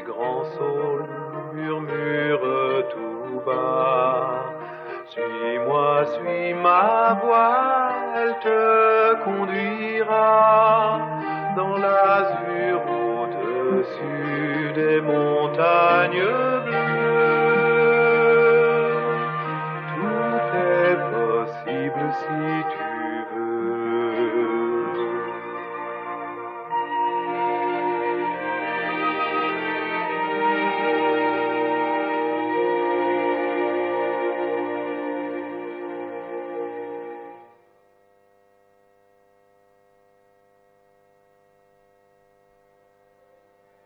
grands saules murmurent tout bas. Suis-moi, suis ma voix, elle te conduira dans l'azur au-dessus des montagnes bleues. Tout est possible si tu veux.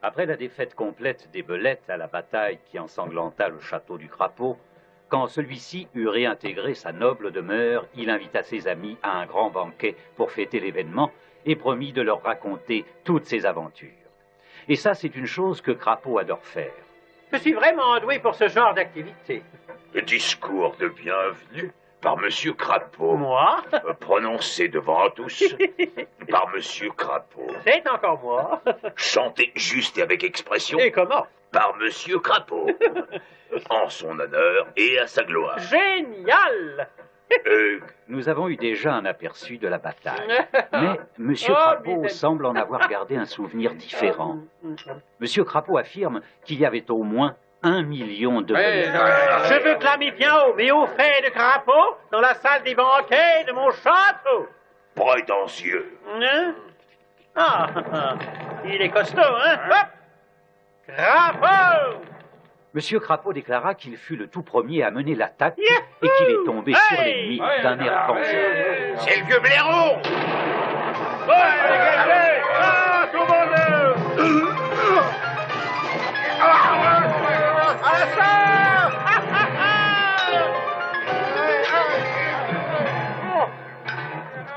Après la défaite complète des Belettes à la bataille qui ensanglanta le château du Crapaud, quand celui-ci eut réintégré sa noble demeure, il invita ses amis à un grand banquet pour fêter l'événement et promit de leur raconter toutes ses aventures. Et ça, c'est une chose que Crapaud adore faire. Je suis vraiment doué pour ce genre d'activité. Le discours de bienvenue par Monsieur Crapaud. Moi? Prononcé devant tous par Monsieur Crapaud. C'est encore moi. Chanté juste et avec expression. Et comment? Par Monsieur Crapaud. En son honneur et à sa gloire. Génial! Nous avons eu déjà un aperçu de la bataille, mais Monsieur Crapaud semble en avoir gardé un souvenir différent. Monsieur Crapaud affirme qu'il y avait au moins 1 million de belettes. Je veux clamer bien haut, mais au fait de Crapaud, dans la salle des banquets de mon château. Prétentieux. Hein? Ah, il est costaud, hein? Hop! Crapaud! Monsieur Crapaud déclara qu'il fut le tout premier à mener l'attaque et qu'il est tombé sur l'ennemi d'un air vengeur. C'est le vieux blaireau! Tout le monde!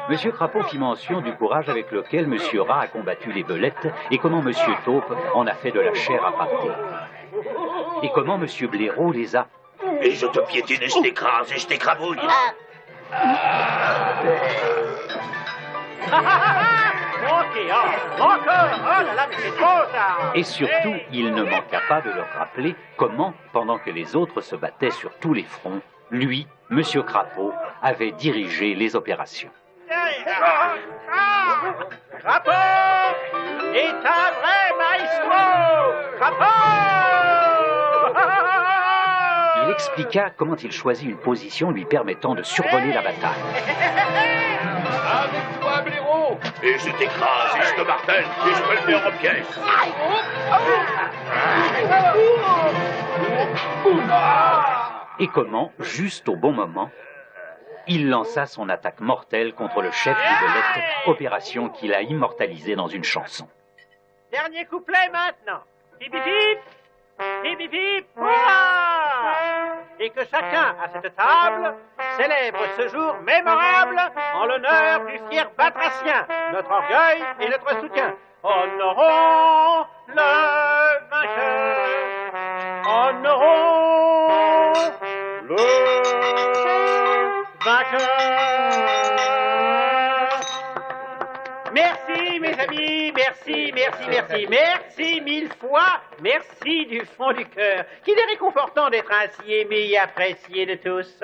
Monsieur Crapaud fit mention du courage avec lequel Monsieur Rat a combattu les Belettes et comment Monsieur Taupe en a fait de la chair à pâté. Et comment Monsieur Blaireau les a... Et je te piétine et je t'écrase et je t'écrabouille. Et surtout, il ne manqua pas de leur rappeler comment, pendant que les autres se battaient sur tous les fronts, lui, Monsieur Crapaud, avait dirigé les opérations. Crapaud est un vrai maestro! Crapaud! Il expliqua comment il choisit une position lui permettant de survoler la bataille. Avec toi, blaireau! Et je t'écrase et je te martèle et je me le mets en pièces. Et comment, juste au bon moment, il lança son attaque mortelle contre le chef des Belettes, opération qu'il a immortalisée dans une chanson. Dernier couplet maintenant. Hip hip hip, hip hip hip, hurrah! Et que chacun à cette table célèbre ce jour mémorable en l'honneur du fier batracien, notre orgueil et notre soutien. Honorons le vainqueur, honorons le vainqueur. Merci mes amis, merci, merci, merci, merci 1000 fois, merci du fond du cœur. Qu'il est réconfortant d'être ainsi aimé et apprécié de tous.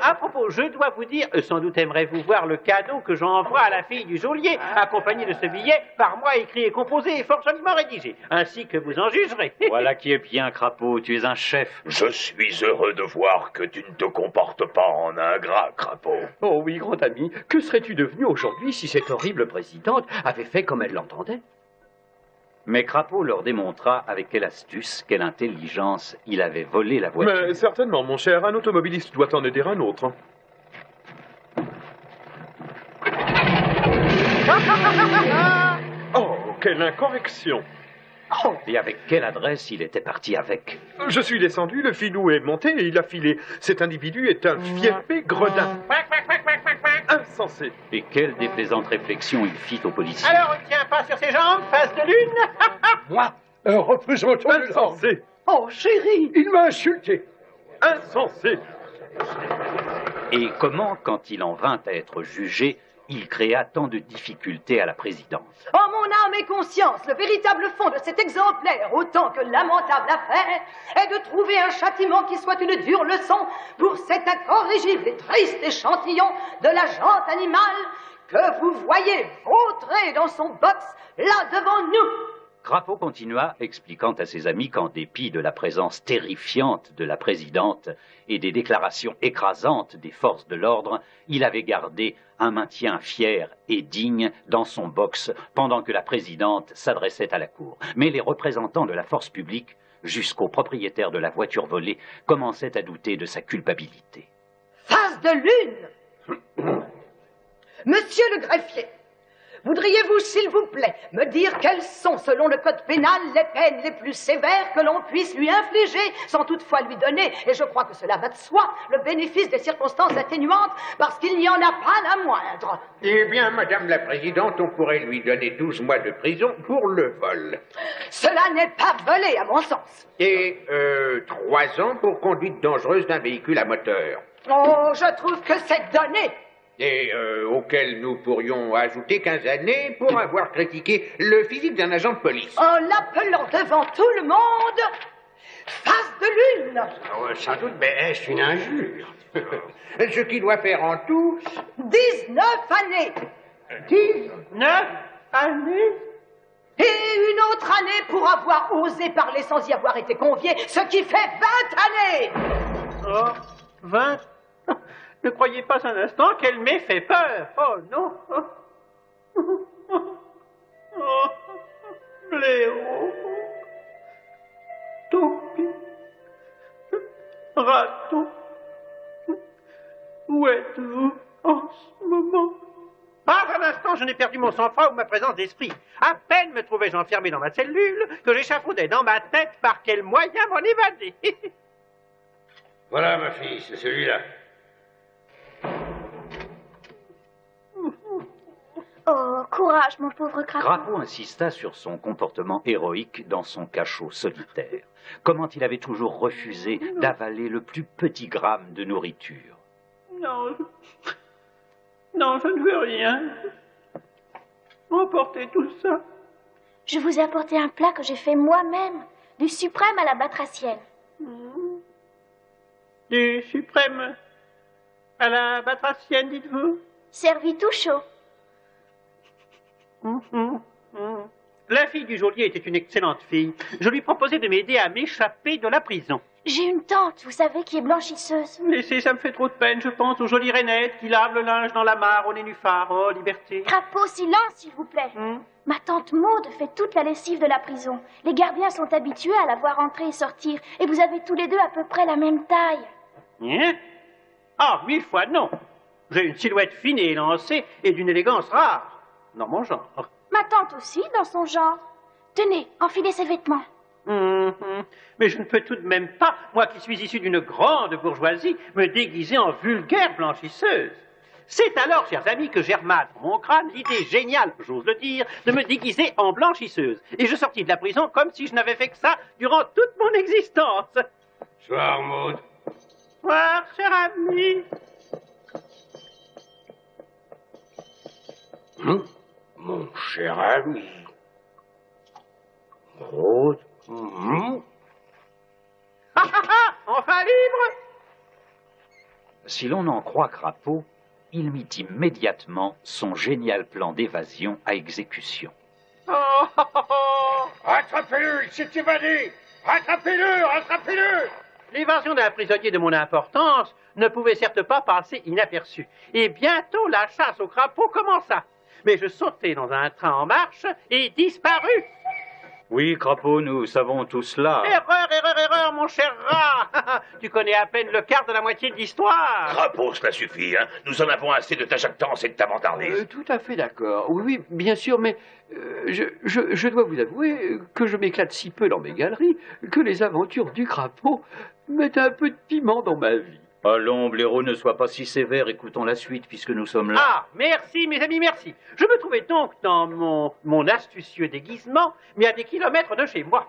À propos, je dois vous dire, sans doute aimerez-vous voir le cadeau que j'envoie à la fille du geôlier, accompagné de ce billet, par moi écrit et composé et fort joliment rédigé, ainsi que vous en jugerez. Voilà qui est bien, Crapaud, tu es un chef. Je suis heureux de voir que tu ne te comportes pas en ingrat, Crapaud. Oh oui, grand ami, que serais-tu devenu aujourd'hui si cette horrible présidente avait fait comme elle l'entendait? Mais Crapaud leur démontra avec quelle astuce, quelle intelligence il avait volé la voiture. Mais certainement, mon cher, un automobiliste doit en aider un autre. Oh, quelle incorrection! Et avec quelle adresse il était parti avec. Je suis descendu, le filou est monté et il a filé. Cet individu est un fier-pé gredin. Insensé. Et quelle déplaisante réflexion il fit au policier. Alors, on ne tient pas sur ses jambes, face de lune. Moi, un représentant de l'ordre. Insensé. Oh, chérie, il m'a insulté. Insensé. Et comment, quand il en vint à être jugé, il créa tant de difficultés à la présidence. En mon âme et conscience, le véritable fond de cet exemplaire, autant que lamentable affaire, est de trouver un châtiment qui soit une dure leçon pour cet incorrigible et triste échantillon de la jante animale que vous voyez vautrer dans son box, là devant nous. Crapaud continua, expliquant à ses amis qu'en dépit de la présence terrifiante de la présidente et des déclarations écrasantes des forces de l'ordre, il avait gardé un maintien fier et digne dans son box pendant que la présidente s'adressait à la cour. Mais les représentants de la force publique, jusqu'au propriétaire de la voiture volée, commençaient à douter de sa culpabilité. Face de lune. Monsieur le greffier, voudriez-vous, s'il vous plaît, me dire quelles sont, selon le code pénal, les peines les plus sévères que l'on puisse lui infliger, sans toutefois lui donner, et je crois que cela va de soi, le bénéfice des circonstances atténuantes, parce qu'il n'y en a pas la moindre. Eh bien, Madame la Présidente, on pourrait lui donner 12 mois de prison pour le vol. Cela n'est pas volé, à mon sens. Et 3 ans pour conduite dangereuse d'un véhicule à moteur. Oh, je trouve que c'est donné. Et auquel nous pourrions ajouter 15 années pour avoir critiqué le physique d'un agent de police. En l'appelant devant tout le monde face de lune. Oh, sans doute, mais est-ce une injure? Ce qui doit faire en tout 19 années. 19 années? Et une autre année pour avoir osé parler sans y avoir été convié, ce qui fait 20 années. Oh, 20? Ne croyez pas un instant qu'elle m'ait fait peur. Oh non. Oh, blaireau, toupie, raton, où êtes-vous en ce moment? Pas un instant, je n'ai perdu mon sang-froid ou ma présence d'esprit. À peine me trouvais-je enfermé dans ma cellule que j'échafaudais dans ma tête par quel moyen m'en évader. Voilà, ma fille, c'est celui-là. Oh, courage, mon pauvre Crapaud. Crapaud insista sur son comportement héroïque dans son cachot solitaire. Comment il avait toujours refusé d'avaler le plus petit gramme de nourriture. Non, je ne veux rien. Emportez tout ça. Je vous ai apporté un plat que j'ai fait moi-même, du suprême à la batracienne. Du suprême à la batracienne, dites-vous? Servi tout chaud. La fille du geôlier était une excellente fille. Je lui proposai de m'aider à m'échapper de la prison. J'ai une tante, vous savez, qui est blanchisseuse. Laissez, ça me fait trop de peine, je pense aux jolies rainettes qui lavent le linge dans la mare au nénuphar. Oh, liberté. Crapaud, silence, s'il vous plaît. Ma tante Maude fait toute la lessive de la prison. Les gardiens sont habitués à la voir entrer et sortir, et vous avez tous les deux à peu près la même taille. Hein? Ah, 1000 fois non. J'ai une silhouette fine et élancée et d'une élégance rare. Dans mon genre. Ma tante aussi, dans son genre. Tenez, enfilez ses vêtements. Mais je ne peux tout de même pas, moi qui suis issu d'une grande bourgeoisie, me déguiser en vulgaire blanchisseuse. C'est alors, chers amis, que germa dans mon crâne l'idée géniale, j'ose le dire, de me déguiser en blanchisseuse. Et je sortis de la prison comme si je n'avais fait que ça durant toute mon existence. Soir, Maud. Soir, cher ami. Mon cher ami. Maud. Enfin libre. Si l'on en croit Crapaud, il mit immédiatement son génial plan d'évasion à exécution. Rattrapez-le, il s'est évadé. Rattrapez-le. L'évasion d'un prisonnier de mon importance ne pouvait certes pas passer inaperçue. Et bientôt la chasse au crapaud commença. Mais je sautai dans un train en marche et disparus. Oui, Crapaud, nous savons tout cela. Erreur, mon cher rat. Tu connais à peine le quart de la moitié de l'histoire. Crapaud, cela suffit, hein. Nous en avons assez de ta jactance et de ta vantardise. Tout à fait d'accord. Oui, bien sûr, mais je dois vous avouer que je m'éclate si peu dans mes galeries que les aventures du Crapaud mettent un peu de piment dans ma vie. Allons, blaireau, ne sois pas si sévère, écoutons la suite puisque nous sommes là. Ah, merci, mes amis, merci. Je me trouvais donc dans mon astucieux déguisement, mais à des kilomètres de chez moi.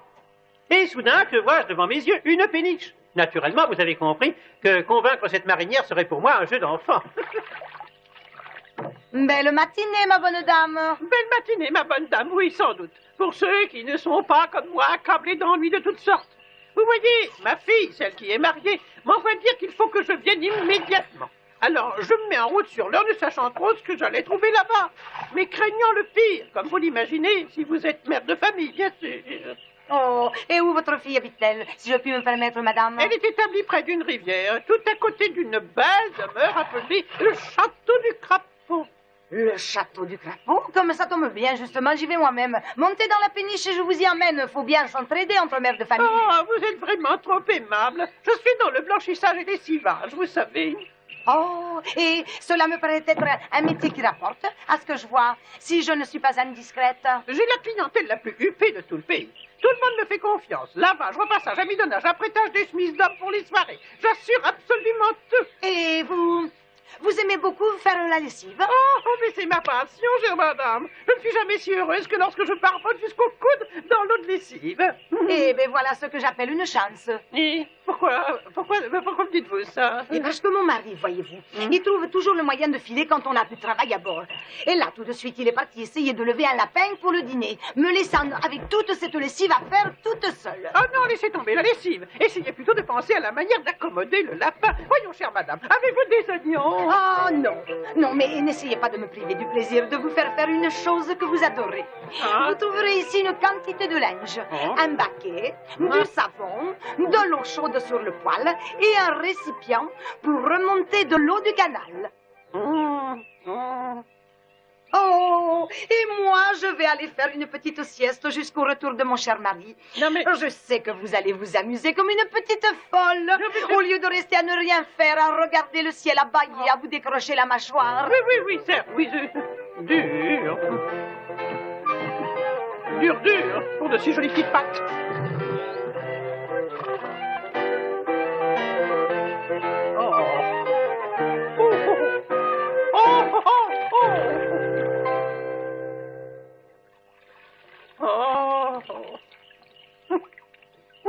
Et soudain, que vois-je devant mes yeux? Une péniche. Naturellement, vous avez compris que convaincre cette marinière serait pour moi un jeu d'enfant. Belle matinée, ma bonne dame. Belle matinée, ma bonne dame, oui, sans doute. Pour ceux qui ne sont pas, comme moi, accablés d'ennuis de toutes sortes. Vous voyez, ma fille, celle qui est mariée, m'envoie dire qu'il faut que je vienne immédiatement. Alors, je me mets en route sur l'heure, ne sachant trop ce que j'allais trouver là-bas. Mais craignant le pire, comme vous l'imaginez, si vous êtes mère de famille, bien sûr. Oh, et où votre fille habite-t-elle, si je puis me permettre, madame? Elle est établie près d'une rivière, tout à côté d'une belle demeure appelée le Château du Crapaud. Le château du Crapaud? Comme ça tombe bien, justement, j'y vais moi-même. Montez dans la péniche et je vous y emmène. Faut bien s'entraider entre mères de famille. Oh, vous êtes vraiment trop aimable. Je suis dans le blanchissage et lessivage, vous savez. Oh, et cela me paraît être un métier qui rapporte, à ce que je vois, si je ne suis pas indiscrète. J'ai la clientèle la plus huppée de tout le pays. Tout le monde me fait confiance. Lavage, repassage, amidonnage, apprêtage des chemises d'hommes pour les soirées. J'assure absolument tout. Et vous aimez beaucoup faire la lessive? Oh, mais c'est ma passion, chère madame. Je ne suis jamais si heureuse que lorsque je parfois jusqu'au coude dans l'eau de lessive. Eh bien, voilà ce que j'appelle une chance. Et pourquoi me dites-vous ça? Et parce que mon mari, voyez-vous, il trouve toujours le moyen de filer quand on a du travail à bord. Et là, tout de suite, il est parti essayer de lever un lapin pour le dîner, me laissant avec toute cette lessive à faire toute seule. Oh non, laissez tomber la lessive. Essayez plutôt de penser à la manière d'accommoder le lapin. Voyons, chère madame, avez-vous des oignons? Oh non, non, mais n'essayez pas de me priver du plaisir de vous faire faire une chose que vous adorez. Vous trouverez ici une quantité de linge, un baquet, du savon, de l'eau chaude sur le poêle et un récipient pour remonter de l'eau du canal. Oh, et moi, je vais aller faire une petite sieste jusqu'au retour de mon cher mari. Non, mais... Je sais que vous allez vous amuser comme une petite folle, au lieu de rester à ne rien faire, à regarder le ciel abaillé, à vous décrocher la mâchoire. Oui, certes, oui, dur. Dur, pour de si jolies petites pattes.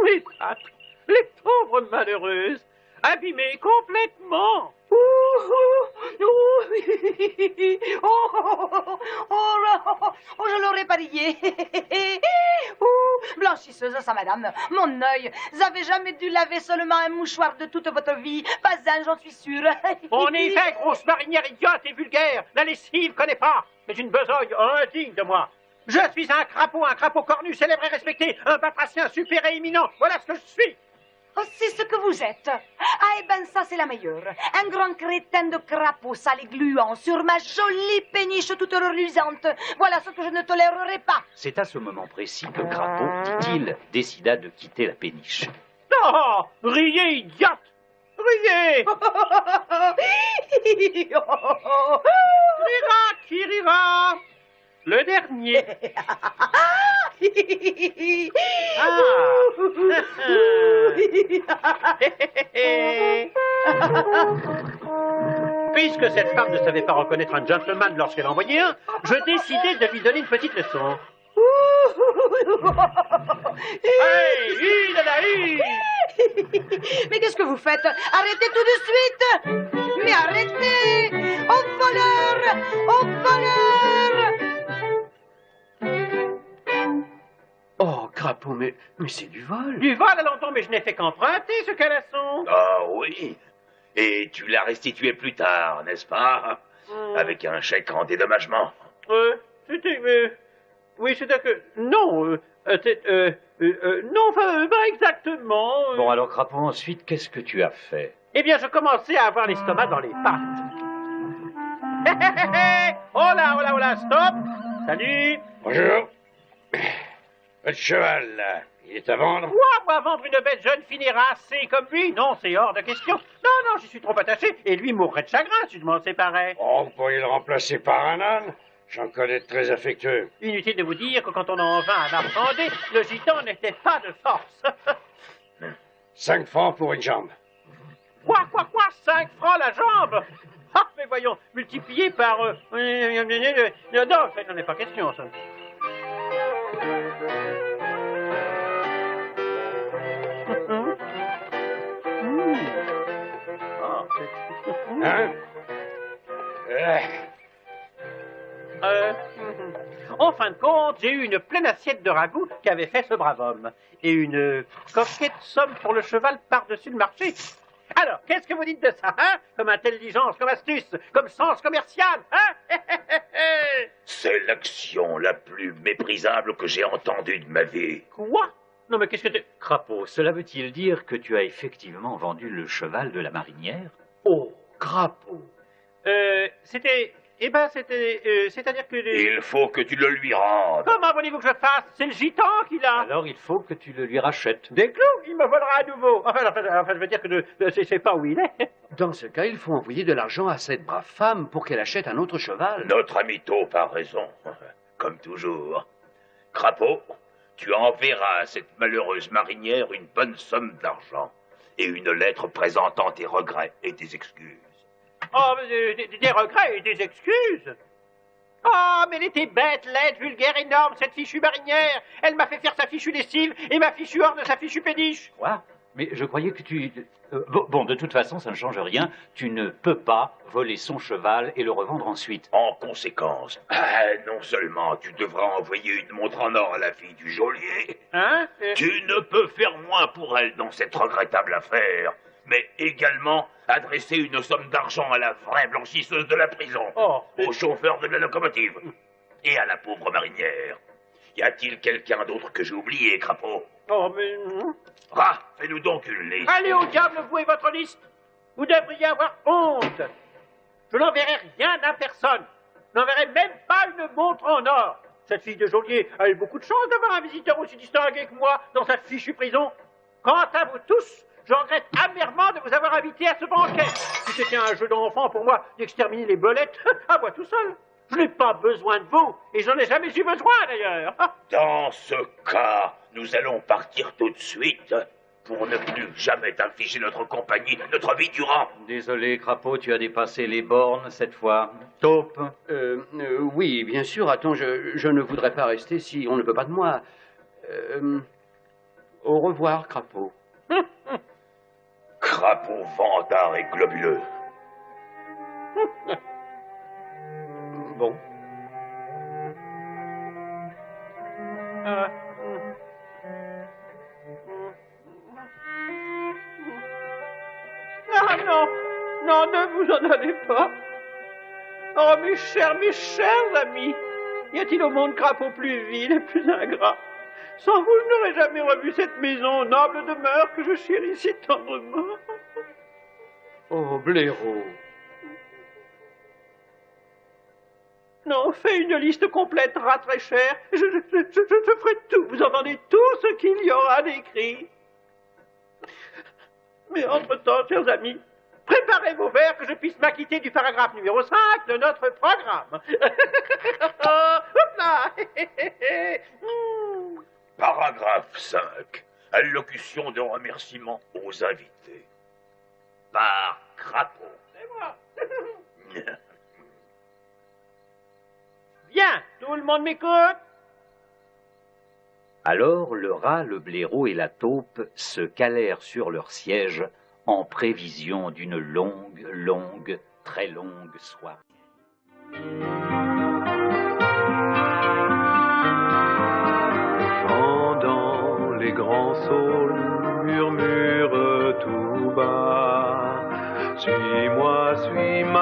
Les pattes, les pauvres malheureuses, abîmées complètement. Je l'aurais parié. Blanchisseuse, ça, madame. Mon œil, vous avez jamais dû laver seulement un mouchoir de toute votre vie. Pas un, j'en suis sûre. En effet, grosse marinière idiote et vulgaire, la lessive connaît pas. Mais une besogne indigne de moi. Je suis un crapaud cornu, célèbre et respecté, un batracien super et éminent. Voilà ce que je suis. Oh, c'est ce que vous êtes. Ah, eh ben ça, c'est la meilleure. Un grand crétin de crapaud sale et gluant sur ma jolie péniche toute reluisante. Voilà ce que je ne tolérerai pas. C'est à ce moment précis que Crapaud, dit-il, décida de quitter la péniche. Oh, riez, idiote. Riez. Rira, qui rira? Le dernier. Puisque cette femme ne savait pas reconnaître un gentleman lorsqu'elle en voyait un, je décidai de lui donner une petite leçon. Hey, Mais qu'est-ce que vous faites? Arrêtez tout de suite! Mais arrêtez! Au voleur! Au voleur! Oh, Crapaud, mais c'est du vol. Du vol, allons-on, mais je n'ai fait qu'emprunter ce calasson. Ah oui. Et tu l'as restitué plus tard, n'est-ce pas? Avec un chèque en dédommagement. C'était... oui, c'est-à-dire que... Non, non, enfin, pas exactement. Bon, alors, Crapaud, ensuite, qu'est-ce que tu as fait? Eh bien, je commençais à avoir l'estomac dans les pattes. Oh là, stop. Salut. Bonjour. Votre cheval, là, il est à vendre? Moi, vendre une bête jeune fille racée comme lui? Non, c'est hors de question. Non, j'y suis trop attaché. Et lui mourrait de chagrin si je m'en séparais. Oh, vous pourriez le remplacer par un âne? J'en connais de très affectueux. Inutile de vous dire que quand on en vint à l'appréhender, le gitan n'était pas de force. 5 francs pour une jambe. Quoi? 5 francs la jambe? Ah, mais voyons, multiplié par... Non, en fait, n'en est pas question, ça. Hein? En fin de compte, j'ai eu une pleine assiette de ragoût qu'avait fait ce brave homme. Et une coquette somme sur le cheval par-dessus le marché. Alors, qu'est-ce que vous dites de ça, hein? Comme intelligence, comme astuce, comme sens commercial, hein? C'est l'action la plus méprisable que j'ai entendue de ma vie. Quoi? Non, mais qu'est-ce que tu... Crapaud, cela veut-il dire que tu as effectivement vendu le cheval de la marinière? Oh, Crapaud. C'était... Eh ben, c'était... c'est-à-dire que... Il faut que tu le lui rendes. Comment voulez-vous que je fasse? C'est le gitan qui l'a. Alors il faut que tu le lui rachètes. Des clous, il me volera à nouveau. Enfin, je veux dire que je sais pas où il est. Dans ce cas, il faut envoyer de l'argent à cette brave femme pour qu'elle achète un autre cheval. Notre ami Taupe a raison, comme toujours. Crapaud, tu enverras à cette malheureuse marinière une bonne somme d'argent et une lettre présentant tes regrets et tes excuses. Oh, des regrets et des excuses. Oh, mais elle était bête, laide, vulgaire, énorme, cette fichue marinière. Elle m'a fait faire sa fichue lessive et ma fichue hors de sa fichue péniche. Quoi? Mais je croyais que tu... Bon, de toute façon, ça ne change rien. Tu ne peux pas voler son cheval et le revendre ensuite. En conséquence, non seulement tu devras envoyer une montre en or à la fille du geôlier, Hein? tu ne peux faire moins pour elle dans cette regrettable affaire, mais également adresser une somme d'argent à la vraie blanchisseuse de la prison, au chauffeur de la locomotive et à la pauvre marinière. Y a-t-il quelqu'un d'autre que j'ai oublié, Crapaud? Oh, mais... Rat, fais-nous donc une liste. Allez au diable, vous et votre liste. Vous devriez avoir honte. Je n'enverrai rien à personne. Je n'enverrai même pas une montre en or. Cette fille de geôlier a eu beaucoup de chance d'avoir un visiteur aussi distingué que moi dans sa fichue prison. Quant à vous tous, je regrette amèrement de vous avoir invité à ce banquet. Si c'était un jeu d'enfant pour moi d'exterminer les belettes, à moi tout seul. Je n'ai pas besoin de vous, et j'en ai jamais eu besoin d'ailleurs. Dans ce cas, nous allons partir tout de suite pour ne plus jamais t'infliger notre compagnie, notre vie durant. Désolé, Crapaud, tu as dépassé les bornes cette fois. Taupe. Oui, bien sûr. Attends, je ne voudrais pas rester si on ne veut pas de moi. Au revoir, Crapaud. Crapaud vantard et globuleux. Bon. Ah non, non, ne vous en allez pas. Oh, mes chers amis, y a-t-il au monde Crapaud plus vil et plus ingrat? Sans vous, je n'aurais jamais revu cette maison noble demeure que je chéris si tendrement. Oh, blaireau. Non, fais une liste complète, rat très cher. Je ferai tout. Vous entendez tout ce qu'il y aura d'écrit. Mais entre-temps, chers amis, préparez vos verres que je puisse m'acquitter du paragraphe numéro 5 de notre programme. Hop là. Paragraphe 5. Allocution de remerciement aux invités. Par Crapaud. C'est moi. Bien, tout le monde m'écoute? Alors le rat, le blaireau et la taupe se calèrent sur leur siège en prévision d'une longue, très longue soirée. Pendant les grands saules murmurent tout bas, suis-moi, suis-moi.